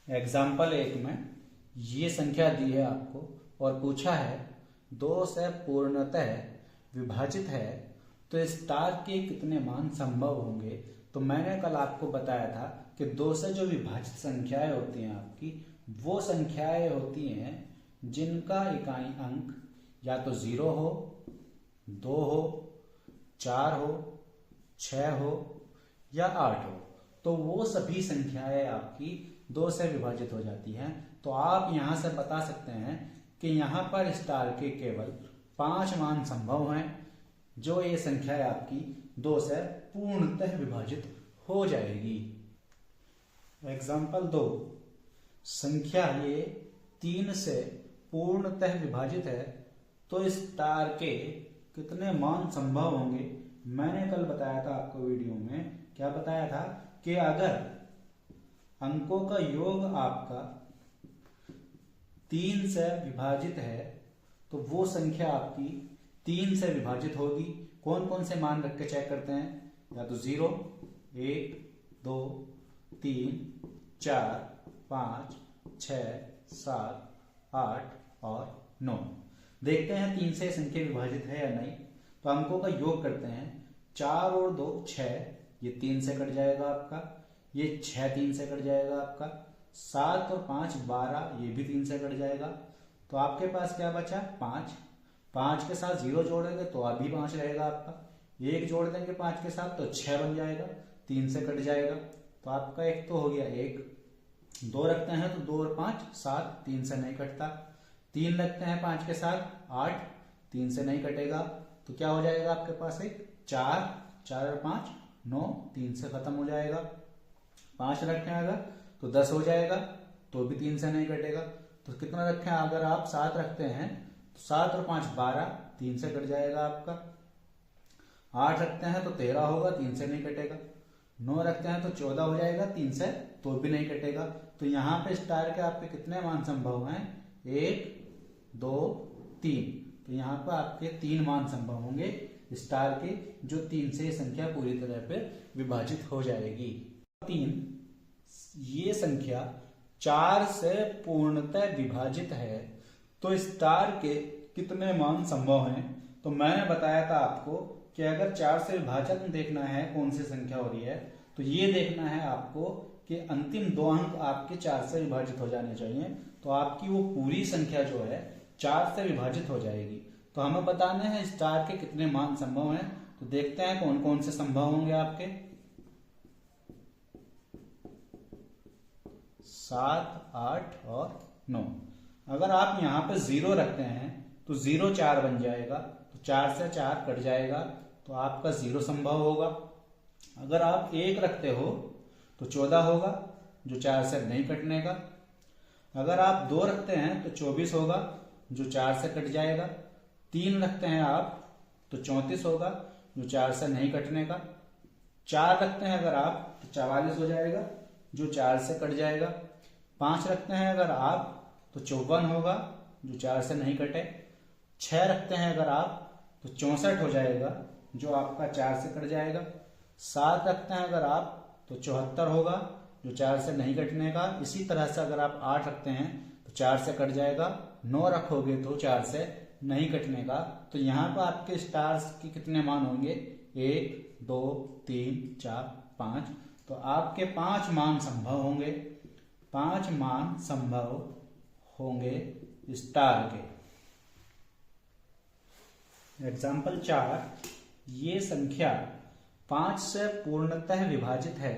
Example 1 में ये संख्या दी है आपको और पूछा है 2 से पूर्णतः विभाजित है तो स्टार के कितने मान संभव होंगे। तो मैंने कल आपको बताया था कि 2 से जो विभाजित संख्याएं होती हैं आपकी, वो संख्याएं होती हैं जिनका इकाई अंक या तो 0 हो, 2 हो, 4 हो, 6 हो या 8 हो। तो वो सभी संख्याएं आपकी 2 से विभाजित हो जाती हैं। तो आप यहां से बता सकते हैं कि यहां पर स्टार के केवल 5 मान संभव हैं, जो ये संख्या आपकी 2 से पूर्णतः विभाजित हो जाएगी। एग्जाम्पल 2, संख्या ये 3 से पूर्णतः विभाजित है तो स्टार के कितने मान संभव होंगे। मैंने कल बताया था आपको वीडियो में, क्या बताया था कि अगर अंकों का योग आपका 3 से विभाजित है तो वो संख्या आपकी 3 से विभाजित होगी। कौन कौन से मान रख के चेक करते हैं, या तो 0, 1, 2, 3, 4, 5, 6, 7, 8 और 9। देखते हैं 3 से संख्या विभाजित है या नहीं। तो अंकों का योग करते हैं, 4 और 2 6, ये 3 से कट जाएगा आपका, ये 6 3 से कट जाएगा आपका, 7 और 5 12, ये भी 3 से कट जाएगा। तो आपके पास क्या बचा, 5। 5 के साथ 0 जोड़ेंगे तो अभी 5 रहेगा आपका, 1 जोड़ देंगे 5 के साथ तो 6 बन जाएगा, 3 से कट जाएगा। तो आपका एक तो हो गया 1, 2 रखते हैं तो 2 और 5 7, 3 से नहीं कटता। 3 रखते हैं 5 के साथ 8, 3 से नहीं कटेगा। तो क्या हो जाएगा आपके पास, एक 4, 4 और 5 9, 3 से खत्म हो जाएगा। 5 रखें अगर तो 10 हो जाएगा, तो भी 3 से नहीं कटेगा। तो कितना रखें, अगर आप 7 रखते हैं तो 7 और 5 12, 3 से कट जाएगा आपका। 8 रखते हैं तो 13 होगा, 3 से नहीं कटेगा। 9 रखते हैं तो 14 हो जाएगा, 3 से तो भी नहीं कटेगा। तो यहाँ पे स्टार के आपके कितने मान संभव हैं, 1 2 3। तो यहाँ पर आपके 3 मान संभव होंगे स्टार के, जो 3 से संख्या पूरी तरह पे विभाजित हो जाएगी। 3, ये संख्या 4 से पूर्णतः विभाजित है तो स्टार के कितने मान संभव हैं। तो मैंने बताया था आपको कि अगर 4 से विभाजन देखना है कौन सी संख्या हो रही है, तो ये देखना है आपको कि अंतिम 2 अंक आपके 4 से विभाजित हो जाने चाहिए। तो आपकी वो पूरी संख्या जो है 4 से विभाजित हो जाएगी। तो हमें बताना है स्टार के कितने मान संभव हैं। तो देखते हैं कौन कौन से संभव होंगे आपके। 7, 8 और 9। अगर आप यहाँ पे 0 रखते हैं तो 0 4 बन जाएगा, तो 4 से 4 कट जाएगा, तो आपका 0 संभव होगा। अगर आप 1 रखते हो तो 14 होगा, जो 4 से नहीं कटने का। अगर आप 2 रखते हैं तो 24 होगा, जो 4 से कट जाएगा। 3 रखते हैं आप तो 34 होगा, जो 4 से नहीं कटने का। 4 रखते हैं अगर आप तो 44 हो जाएगा, जो 4 से कट जाएगा। 5 रखते हैं अगर आप तो 54 होगा, जो 4 से नहीं कटे। 6 रखते हैं अगर आप तो 64 हो जाएगा, जो आपका 4 से कट जाएगा। 7 रखते हैं अगर आप तो 74 होगा, जो 4 से नहीं कटने का। इसी तरह से अगर आप 8 रखते हैं तो 4 से कट जाएगा। 9 रखोगे तो 4 से नहीं कटने का। तो यहाँ पर आपके स्टार्स के कितने मान होंगे, 1 2 3 4 5। तो आपके 5 मान संभव होंगे, 5 मान संभव होंगे स्टार के। एग्जाम्पल 4, ये संख्या 5 से पूर्णतः विभाजित है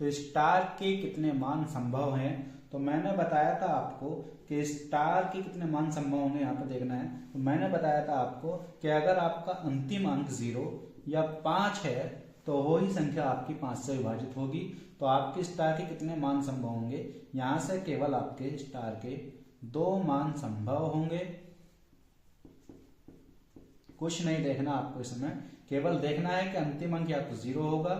तो स्टार के कितने मान संभव हैं। तो मैंने बताया था आपको कि स्टार के कितने मान संभव होंगे, यहाँ पे देखना है। तो मैंने बताया था आपको कि अगर आपका अंतिम अंक 0 या 5 है तो वही संख्या आपकी 5 से विभाजित होगी। तो आपके स्टार के कितने मान संभव होंगे, यहाँ से केवल आपके स्टार के 2 मान संभव होंगे। कुछ नहीं देखना आपको इसमें, केवल देखना है कि अंतिम अंक या तो 0 होगा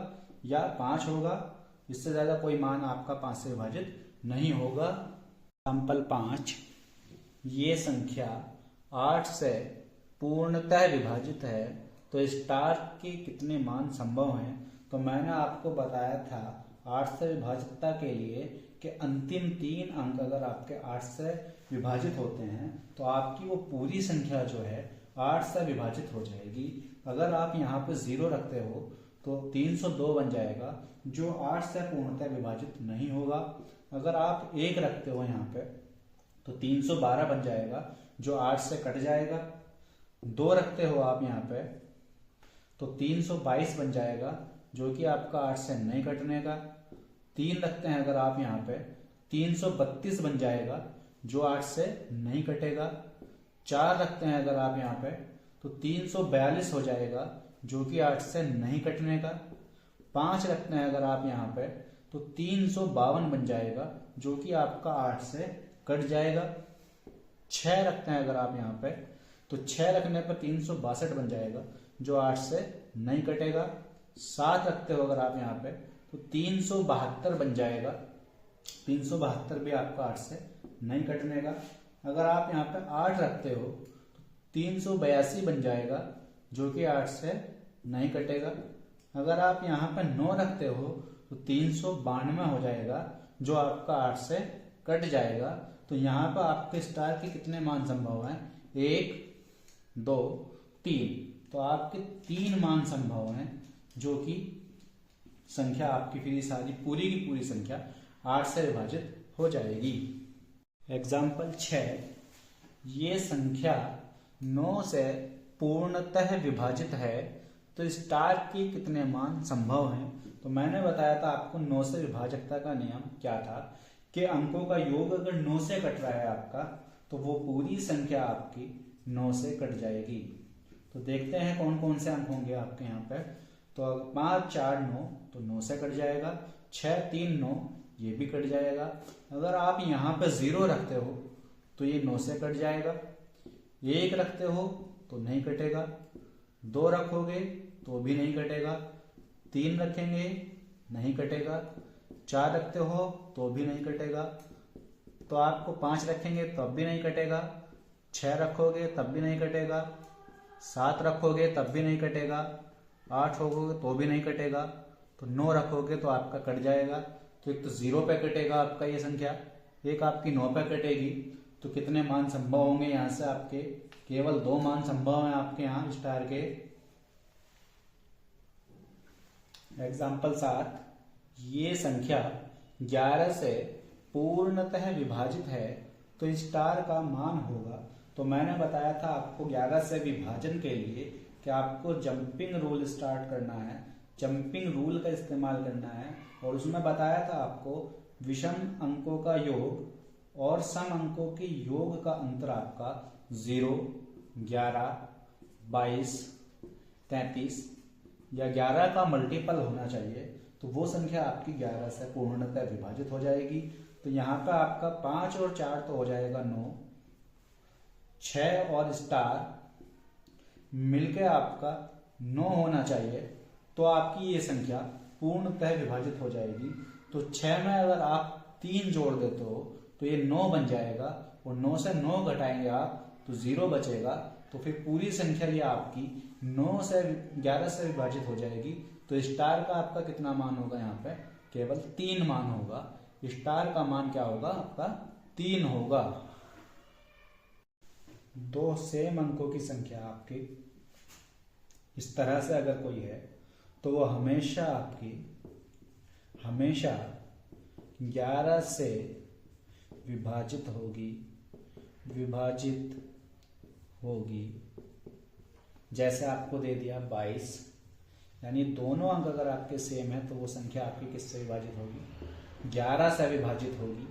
या 5 होगा। इससे ज्यादा कोई मान आपका 5 से विभाजित नहीं होगा। एग्जाम्पल 5, ये संख्या 8 से पूर्णतः विभाजित है तो स्टार के कितने मान संभव हैं। तो मैंने आपको बताया था 8 से विभाजितता के लिए कि अंतिम 3 अंक अगर आपके 8 से विभाजित होते हैं तो आपकी वो पूरी संख्या जो है 8 से विभाजित हो जाएगी। अगर आप यहाँ पे 0 रखते हो तो 302 बन जाएगा, जो 8 से पूर्णतः विभाजित नहीं होगा। अगर आप 1 रखते हो यहाँ पे तो 312 बन जाएगा, जो 8 से कट जाएगा। 2 रखते हो आप यहाँ पे तो 322 बन जाएगा, जो कि आपका 8 से नहीं कटने का। 3 रखते हैं अगर आप यहाँ पे 332 बन जाएगा, जो 8 से नहीं कटेगा। 4 रखते हैं अगर आप यहाँ पे तो 342 हो जाएगा, जो कि 8 से नहीं कटने का। 5 रखते हैं अगर आप यहाँ पे तो 352 बन जाएगा, जो कि आपका 8 से कट जाएगा। 6 रखते हैं अगर आप यहाँ पे तो 6 रखने पर 362 बन जाएगा, जो 8 से नहीं कटेगा। 7 रखते हो अगर आप यहाँ पे तो 372 बन जाएगा, 372 भी आपका 8 से नहीं कटने का। अगर आप यहाँ पे 8 रखते हो तो 382 बन जाएगा, जो कि 8 से नहीं कटेगा। अगर आप यहाँ पे 9 रखते हो तो 392 हो जाएगा, जो आपका 8 से कट जाएगा। तो यहाँ पर आपके स्टार के कितने मान संभव हैं? 1, 2, 3। तो आपके 3 मान संभव हैं, जो कि संख्या आपकी फिर सारी पूरी की पूरी संख्या 8 से विभाजित हो जाएगी। एग्जाम्पल 6, ये संख्या 9 से पूर्णतः विभाजित है, तो स्टार के कितने मान संभव हैं? तो मैंने बताया था आपको 9 से विभाजकता का नियम क्या था कि अंकों का योग अगर 9 से कट रहा है आपका, तो वो पूरी संख्या आपकी 9 से कट जाएगी। तो देखते हैं कौन कौन से अंक होंगे आपके यहाँ पे। तो 5, 4, 9 तो 9 से कट जाएगा। 6, 3, 9 ये भी कट जाएगा। अगर आप यहाँ पे 0 रखते हो तो ये 9 से कट जाएगा। 1 रखते हो तो नहीं कटेगा। 2 रखोगे तो भी नहीं कटेगा। 3 रखेंगे नहीं कटेगा। 4 रखते हो तो भी नहीं कटेगा। तो आपको 5 रखेंगे तब भी नहीं कटेगा। 6 रखोगे तब भी नहीं कटेगा। 7 रखोगे तब भी नहीं कटेगा। 8 होगे तो भी नहीं कटेगा। तो 9 रखोगे तो आपका कट जाएगा। तो एक तो 0 पे कटेगा आपका ये संख्या, एक आपकी 9 पे कटेगी। तो कितने मान संभव होंगे यहाँ से आपके? केवल 2 मान संभव हैं आपके यहाँ स्टार के। एग्जाम्पल 7, ये संख्या 11 से पूर्णतः विभाजित है, तो स्टार का मान होगा। तो मैंने बताया था आपको 11 से विभाजन के लिए कि आपको जंपिंग रूल स्टार्ट करना है, जंपिंग रूल का इस्तेमाल करना है। और उसमें बताया था आपको विषम अंकों का योग और सम अंकों के योग का अंतर आपका 0, 11, 22, 33 या 11 का मल्टीपल होना चाहिए। तो वो संख्या आपकी 11 से पूर्णतः विभाजित हो जाएगी। तो यहाँ पे आपका 5 और 4 तो हो जाएगा 9, 6 और स्टार मिलके आपका 9 होना चाहिए। तो आपकी ये संख्या पूर्णतः विभाजित हो जाएगी। तो 6 में अगर आप 3 जोड़ देते हो तो ये 9 बन जाएगा, और 9 से 9 घटाएंगे आप तो 0 बचेगा। तो फिर पूरी संख्या ये आपकी 9 से 11 से विभाजित हो जाएगी। तो स्टार का आपका कितना मान होगा? यहाँ पे केवल 3 मान होगा। स्टार का मान क्या होगा? आपका 3 होगा। 2 सेम अंकों की संख्या आपकी इस तरह से अगर कोई है तो वो हमेशा 11 से विभाजित होगी। जैसे आपको दे दिया 22, यानी दोनों अंक अगर आपके सेम है तो वो संख्या आपकी किससे विभाजित होगी? 11 से विभाजित होगी।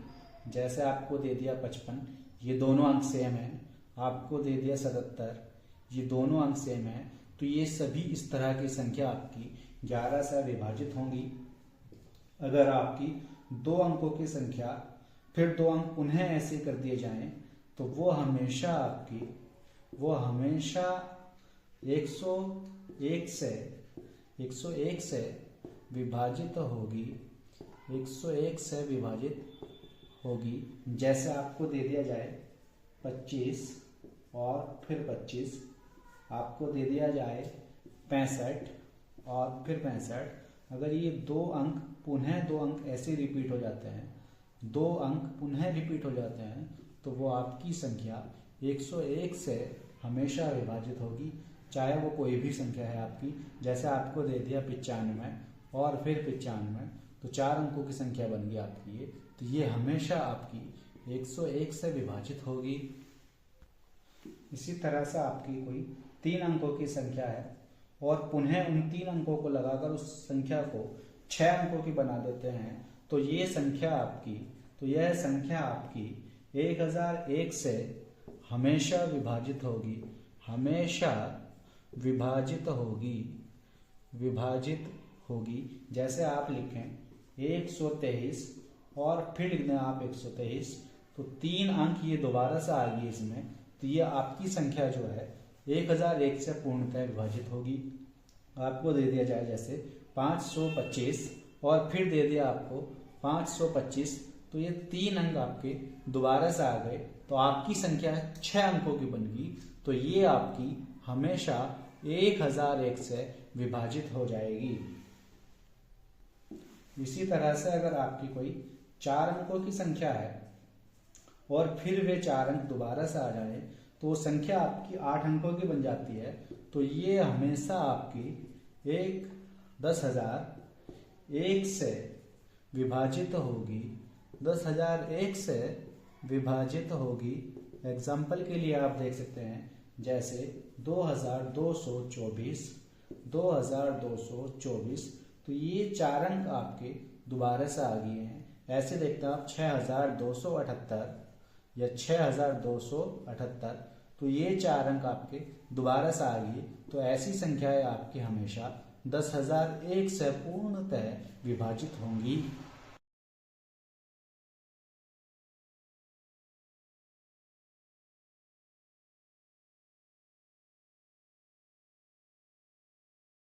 जैसे आपको दे दिया 55, ये दोनों अंक सेम है। आपको दे दिया 77, ये दोनों अंक सेम है। तो ये सभी इस तरह की संख्या आपकी 11 से विभाजित होंगी। अगर आपकी 2 अंकों की संख्या फिर 2 अंक उन्हें ऐसे कर दिए जाएं तो वो हमेशा 101 से विभाजित होगी। 101 से विभाजित होगी। जैसे आपको दे दिया जाए 25 और फिर 25, आपको दे दिया जाए 65 और फिर 65। अगर ये 2 अंक पुनः 2 अंक ऐसे रिपीट हो जाते हैं, दो अंक पुनः रिपीट हो जाते हैं तो वो आपकी संख्या 101 से हमेशा विभाजित होगी, चाहे वो कोई भी संख्या है आपकी। जैसे आपको दे दिया 95 और फिर 95, तो 4 अंकों की संख्या बन गई आपकी ये, तो ये हमेशा आपकी 101 से विभाजित होगी। इसी तरह से आपकी कोई 3 अंकों की संख्या है और पुनः उन 3 अंकों को लगाकर उस संख्या को 6 अंकों की बना देते हैं, तो ये संख्या आपकी, तो यह संख्या आपकी 1001 से हमेशा विभाजित होगी, हमेशा विभाजित होगी। जैसे आप लिखें 123 और फिर लिख दें आप 123, तो 3 अंक ये दोबारा से आ गई इसमें, तो ये आपकी संख्या जो है 1001 से पूर्णतः विभाजित होगी। आपको दे दिया जाए जैसे 525 और फिर दे दिया आपको 525, तो ये 3 अंक आपके दोबारा से आ गए, तो आपकी संख्या 6 अंकों की बन गई, तो ये आपकी हमेशा 1001 से विभाजित हो जाएगी। इसी तरह से अगर आपकी कोई 4 अंकों की संख्या है और फिर वे 4 अंक दोबारा से आ जाए, तो वो संख्या आपकी 8 अंकों की बन जाती है, तो ये हमेशा आपकी 10,001 से विभाजित होगी, 10,001 से विभाजित होगी। एग्जाम्पल के लिए आप देख सकते हैं जैसे 2224, तो ये 4 अंक आपके दोबारा से आ गए हैं। ऐसे देखते हैं आप 6278 या 6278, तो ये 4 अंक आपके दोबारा से आ गई, तो ऐसी संख्याएं आपकी हमेशा 10,001 से पूर्णतः विभाजित होंगी।